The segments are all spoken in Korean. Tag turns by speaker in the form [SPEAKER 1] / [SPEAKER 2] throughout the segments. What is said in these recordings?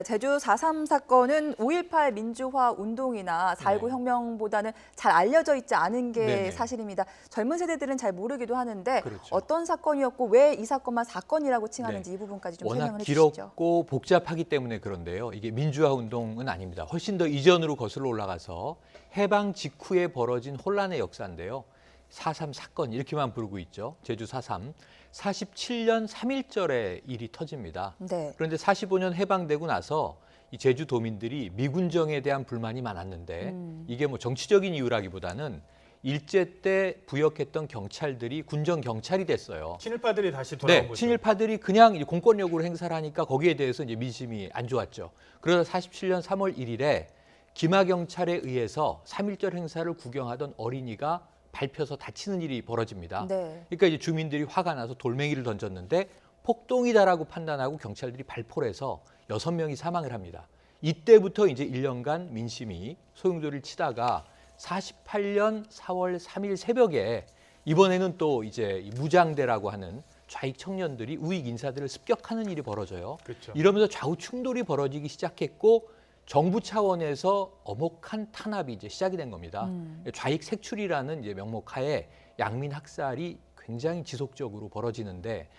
[SPEAKER 1] 제주 4.3 사건은 5.18 민주화 운동이나 4.19 혁명보다는 잘 알려져 있지 않은 게
[SPEAKER 2] 네네.
[SPEAKER 1] 사실입니다. 젊은 세대들은 잘 모르기도 하는데
[SPEAKER 2] 그렇죠.
[SPEAKER 1] 어떤 사건이었고 왜 이 사건만 사건이라고 칭하는지 이 부분까지 좀
[SPEAKER 2] 워낙
[SPEAKER 1] 설명을 해주시죠.
[SPEAKER 2] 길었고 복잡하기 때문에 그런데요. 이게 민주화 운동은 아닙니다. 훨씬 더 이전으로 거슬러 올라가서 해방 직후에 벌어진 혼란의 역사인데요. 4.3 사건 이렇게만 부르고 있죠. 제주 4.3. 47년 3.1절에 일이 터집니다.
[SPEAKER 1] 네.
[SPEAKER 2] 그런데 45년 해방되고 나서 이 제주도민들이 미군정에 대한 불만이 많았는데 이게 뭐 정치적인 이유라기보다는 일제 때 부역했던 경찰들이 군정 경찰이 됐어요.
[SPEAKER 3] 친일파들이 다시 돌아온 거죠.
[SPEAKER 2] 친일파들이 그냥 이제 공권력으로 행사를 하니까 거기에 대해서 이제 민심이 안 좋았죠. 그래서 47년 3월 1일에 김하 경찰에 의해서 3.1절 행사를 구경하던 어린이가 밟혀서 다치는 일이 벌어집니다.
[SPEAKER 1] 네.
[SPEAKER 2] 그러니까 이제 주민들이 화가 나서 돌멩이를 던졌는데 폭동이다라고 판단하고 경찰들이 발포를 해서 6명이 사망을 합니다. 이때부터 이제 1년간 민심이 소용돌이를 치다가 48년 4월 3일 새벽에 이번에는 또 이제 무장대라고 하는 좌익 청년들이 우익 인사들을 습격하는 일이 벌어져요.
[SPEAKER 3] 그렇죠.
[SPEAKER 2] 이러면서 좌우 충돌이 벌어지기 시작했고 정부 차원에서 엄혹한 탄압이 이제 시작이 된 겁니다. 좌익 색출이라는 이제 명목하에 양민 학살이 굉장히 지속적으로 벌어지는데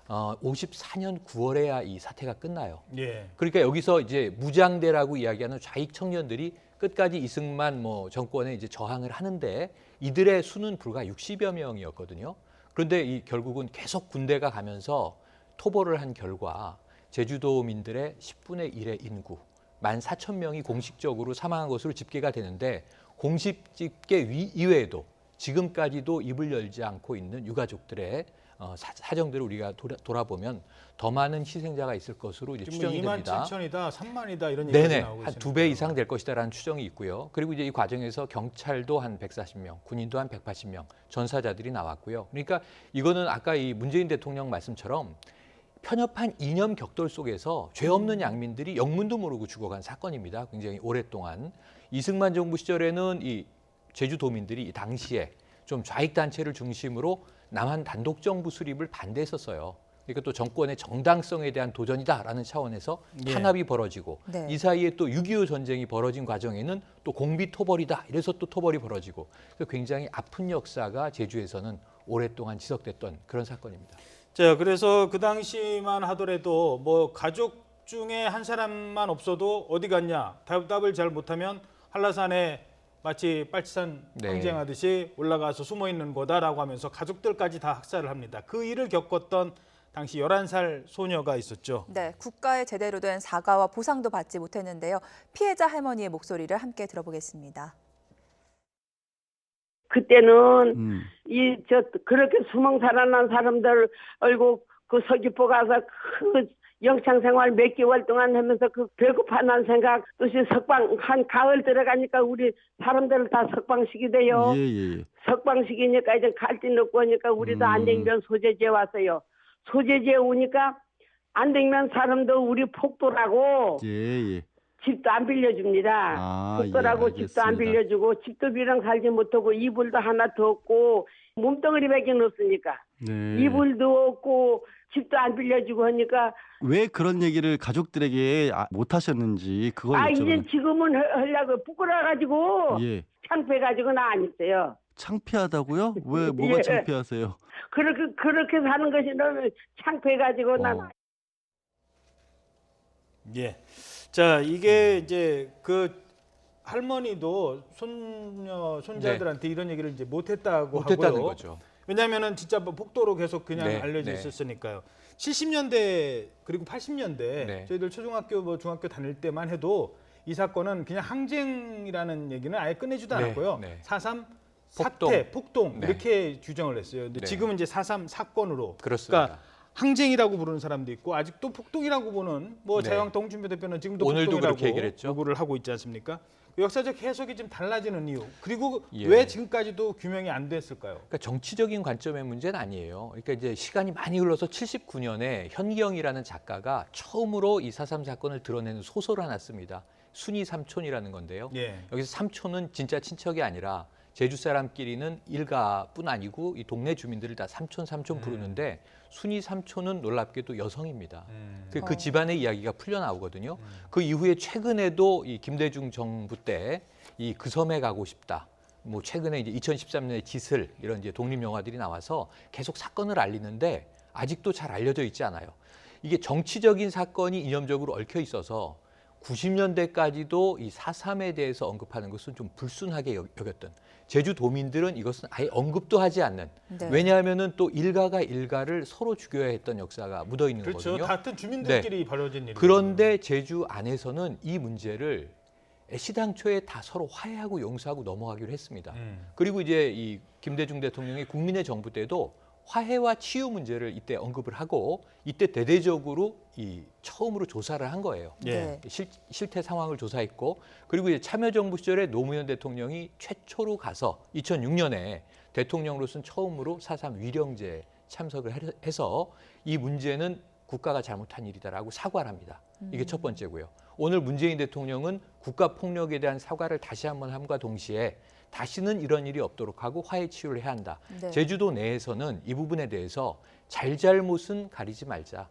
[SPEAKER 2] 54년 9월에야 이 사태가 끝나요.
[SPEAKER 3] 예.
[SPEAKER 2] 그러니까 여기서 이제 무장대라고 이야기하는 좌익 청년들이 끝까지 이승만 정권에 이제 저항을 하는데 이들의 수는 불과 60여 명이었거든요. 그런데 이 결국은 계속 군대가 가면서 토벌을 한 결과 제주도민들의 10분의 1의 인구 14,000명이 공식적으로 사망한 것으로 집계가 되는데 공식 집계 이외에도 지금까지도 입을 열지 않고 있는 유가족들의 사정들을 우리가 돌아보면 더 많은 희생자가 있을 것으로 이제 추정이 됩니다.
[SPEAKER 3] 27,000이다, 3만이다 이런 얘기가
[SPEAKER 2] 네네,
[SPEAKER 3] 나오고
[SPEAKER 2] 한
[SPEAKER 3] 있습니다.
[SPEAKER 2] 2배 이상 될 것이다라는 추정이 있고요. 그리고 이제 이 과정에서 경찰도 한 140명, 군인도 한 180명, 전사자들이 나왔고요. 그러니까 이거는 아까 이 문재인 대통령 말씀처럼 편협한 이념 격돌 속에서 죄 없는 양민들이 영문도 모르고 죽어간 사건입니다. 굉장히 오랫동안 이승만 정부 시절에는 이 제주도민들이 이 당시에 좀 좌익 단체를 중심으로 남한 단독 정부 수립을 반대했었어요. 그러니까 또 정권의 정당성에 대한 도전이다라는 차원에서 탄압이 벌어지고
[SPEAKER 1] 네.
[SPEAKER 2] 이 사이에 또 6.25 전쟁이 벌어진 과정에는 또 공비 토벌이다 이래서 또 토벌이 벌어지고 굉장히 아픈 역사가 제주에서는 오랫동안 지속됐던 그런 사건입니다.
[SPEAKER 3] 자, 그래서 그 당시만 하더라도 뭐 가족 중에 한 사람만 없어도 어디 갔냐 답을 잘 못하면 한라산에 마치 빨치산 항쟁하듯이 올라가서 숨어 있는 거다라고 하면서 가족들까지 다 학살을 합니다. 그 일을 겪었던 당시 11살 소녀가 있었죠.
[SPEAKER 1] 네, 국가의 제대로 된 사과와 보상도 받지 못했는데요. 피해자 할머니의 목소리를 함께 들어보겠습니다.
[SPEAKER 4] 그때는 그렇게 수명 살아난 사람들 알고 그 서귀포 가서 그 영창 생활 몇 개월 동안 하면서 그 배고파하는 생각 뜻이 석방 한 가을 들어가니까 우리 사람들 다 석방식이 돼요.
[SPEAKER 5] 예.
[SPEAKER 4] 석방식이니까 이제 갈등 넣고 하니까 우리도 안댕면 소재지에 왔어요. 소재지에 오니까 안댕면 사람도 우리 폭도라고
[SPEAKER 5] 예.
[SPEAKER 4] 집도 안 빌려줍니다. 폭도라고 집도 안 빌려주고 집도 비랑 살지 못하고 이불도 하나 더 없고 몸뚱아리밖에 없으니까
[SPEAKER 5] 네.
[SPEAKER 4] 이불도 없고 집도 안 빌려주고 하니까
[SPEAKER 5] 왜 그런 얘기를 가족들에게 못 하셨는지 그걸
[SPEAKER 4] 이제 지금은 하려고 부끄러워가지고
[SPEAKER 5] 예.
[SPEAKER 4] 창피해가지고는 안 했어요.
[SPEAKER 5] 창피하다고요? 왜 뭐가
[SPEAKER 4] 예.
[SPEAKER 5] 창피하세요?
[SPEAKER 4] 그렇게 사는 것이 너무 창피해가지고 난.
[SPEAKER 3] 예. 자, 이게 이제 그 할머니도 손자들한테 이런 얘기를 이제 못했다고
[SPEAKER 2] 못했다는
[SPEAKER 3] 하고요.
[SPEAKER 2] 거죠.
[SPEAKER 3] 왜냐하면은 진짜 뭐 폭도로 계속 그냥 알려져
[SPEAKER 2] 네.
[SPEAKER 3] 있었으니까요. 70년대 그리고 80년대 저희들 초중학교 중학교 다닐 때만 해도 이 사건은 그냥 항쟁이라는 얘기는 아예 꺼내지도 않았고요. 4.3 사태, 폭동 이렇게 규정을 했어요. 근데 지금은 이제 4.3 사건으로
[SPEAKER 2] 그렇습니다.
[SPEAKER 3] 그러니까 항쟁이라고 부르는 사람도 있고 아직도 폭동이라고 보는 자유한국당 홍준표 대표는 지금도
[SPEAKER 2] 오늘도
[SPEAKER 3] 폭동이라고
[SPEAKER 2] 그렇게 얘기를 했죠.
[SPEAKER 3] 요구를 하고 있지 않습니까? 역사적 해석이 좀 달라지는 이유 그리고 왜 지금까지도 규명이 안 됐을까요?
[SPEAKER 2] 그러니까 정치적인 관점의 문제는 아니에요. 그러니까 이제 시간이 많이 흘러서 79년에 현기영이라는 작가가 처음으로 이 4.3 사건을 드러내는 소설을 하나 씁니다. 순이 삼촌이라는 건데요. 여기서 삼촌은 진짜 친척이 아니라 제주 사람끼리는 일가뿐 아니고 이 동네 주민들을 다 삼촌 부르는데 순이 삼촌은 놀랍게도 여성입니다. 그 집안의 이야기가 풀려 나오거든요. 그 이후에 최근에도 이 김대중 정부 때 이 그 섬에 가고 싶다. 뭐 최근에 이제 2013년에 지슬 이런 이제 독립 영화들이 나와서 계속 사건을 알리는데 아직도 잘 알려져 있지 않아요. 이게 정치적인 사건이 이념적으로 얽혀 있어서 90년대까지도 이 4.3에 대해서 언급하는 것은 좀 불순하게 여겼던 제주도민들은 이것은 아예 언급도 하지 않는
[SPEAKER 1] 네.
[SPEAKER 2] 왜냐하면은 또 일가가 일가를 서로 죽여야 했던 역사가 묻어 있는
[SPEAKER 3] 그렇죠.
[SPEAKER 2] 거거든요.
[SPEAKER 3] 같은 주민들끼리 벌어진 일이에요.
[SPEAKER 2] 그런데 제주 안에서는 이 문제를 시당초에 다 서로 화해하고 용서하고 넘어가기로 했습니다. 그리고 이제 이 김대중 대통령이 국민의 정부 때도 화해와 치유 문제를 이때 언급을 하고 이때 대대적으로 이 처음으로 조사를 한 거예요.
[SPEAKER 3] 예.
[SPEAKER 2] 실태 상황을 조사했고 그리고 이제 참여정부 시절에 노무현 대통령이 최초로 가서 2006년에 대통령으로서는 처음으로 4.3 위령제 참석을 해서 이 문제는 국가가 잘못한 일이다라고 사과를 합니다. 이게 첫 번째고요. 오늘 문재인 대통령은 국가 폭력에 대한 사과를 다시 한번 함과 동시에 다시는 이런 일이 없도록 하고 화해 치유를 해야 한다.
[SPEAKER 1] 네.
[SPEAKER 2] 제주도 내에서는 이 부분에 대해서 잘잘못은 가리지 말자.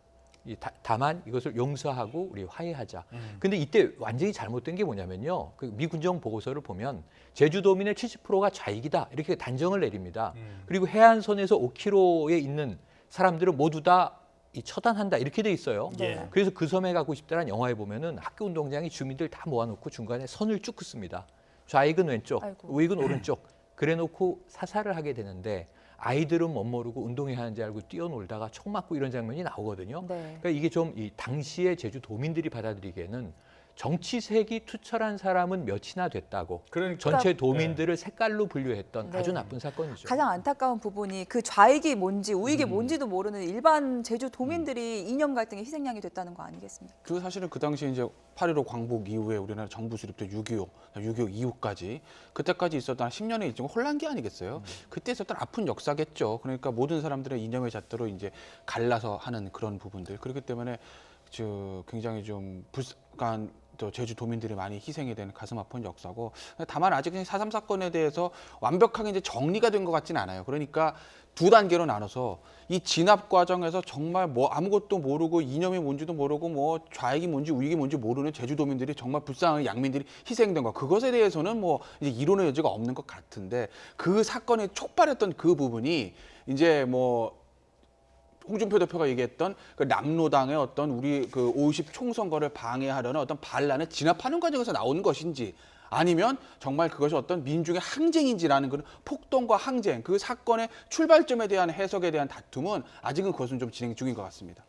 [SPEAKER 2] 다만 이것을 용서하고 우리 화해하자. 근데 이때 완전히 잘못된 게 뭐냐면요. 그 미 군정 보고서를 보면 제주도민의 70%가 좌익이다. 이렇게 단정을 내립니다. 그리고 해안선에서 5km에 있는 사람들은 모두 다 처단한다 이렇게 돼 있어요.
[SPEAKER 3] 예.
[SPEAKER 2] 그래서 그 섬에 가고 싶다는 영화에 보면은 학교 운동장에 주민들 다 모아놓고 중간에 선을 쭉 긋습니다. 좌익은 왼쪽,
[SPEAKER 1] 아이고.
[SPEAKER 2] 우익은 오른쪽. 그래놓고 사살을 하게 되는데 아이들은 못 모르고 운동회 하는 줄 알고 뛰어놀다가 총 맞고 이런 장면이 나오거든요.
[SPEAKER 1] 네.
[SPEAKER 2] 그러니까 이게 좀 이 당시에 제주도민들이 받아들이기에는 정치색이 투철한 사람은 몇이나 됐다고
[SPEAKER 3] 그러니까
[SPEAKER 2] 전체 도민들을 색깔로 분류했던
[SPEAKER 1] 네.
[SPEAKER 2] 아주 나쁜 사건이죠.
[SPEAKER 1] 가장 안타까운 부분이 그 좌익이 뭔지 우익이 뭔지도 모르는 일반 제주 도민들이 이념 갈등의 희생양이 됐다는 거 아니겠습니까?
[SPEAKER 6] 그 사실은 그 당시에 이제 8.15 광복 이후에 우리나라 정부 수립도 6.25 이후까지 그때까지 있었던 한 10년의 일정 혼란기 아니겠어요? 그때 있었던 아픈 역사겠죠. 그러니까 모든 사람들의 이념의 잣대로 이제 갈라서 하는 그런 부분들. 그렇기 때문에 굉장히 좀 불쌍한 또 제주 도민들이 많이 희생이 되는 가슴 아픈 역사고 다만 아직 4.3 사건에 대해서 완벽하게 이제 정리가 된 것 같지는 않아요. 그러니까 두 단계로 나눠서 이 진압 과정에서 정말 뭐 아무것도 모르고 이념이 뭔지도 모르고 뭐 좌익이 뭔지 우익이 뭔지 모르는 제주도민들이 정말 불쌍한 양민들이 희생된 것 그것에 대해서는 뭐 이제 이론의 여지가 없는 것 같은데 그 사건이 촉발했던 그 부분이 이제 뭐 홍준표 대표가 얘기했던 그 남로당의 어떤 우리 그 50 총선거를 방해하려는 어떤 반란을 진압하는 과정에서 나온 것인지 아니면 정말 그것이 어떤 민중의 항쟁인지라는 그런 폭동과 항쟁 그 사건의 출발점에 대한 해석에 대한 다툼은 아직은 그것은 좀 진행 중인 것 같습니다.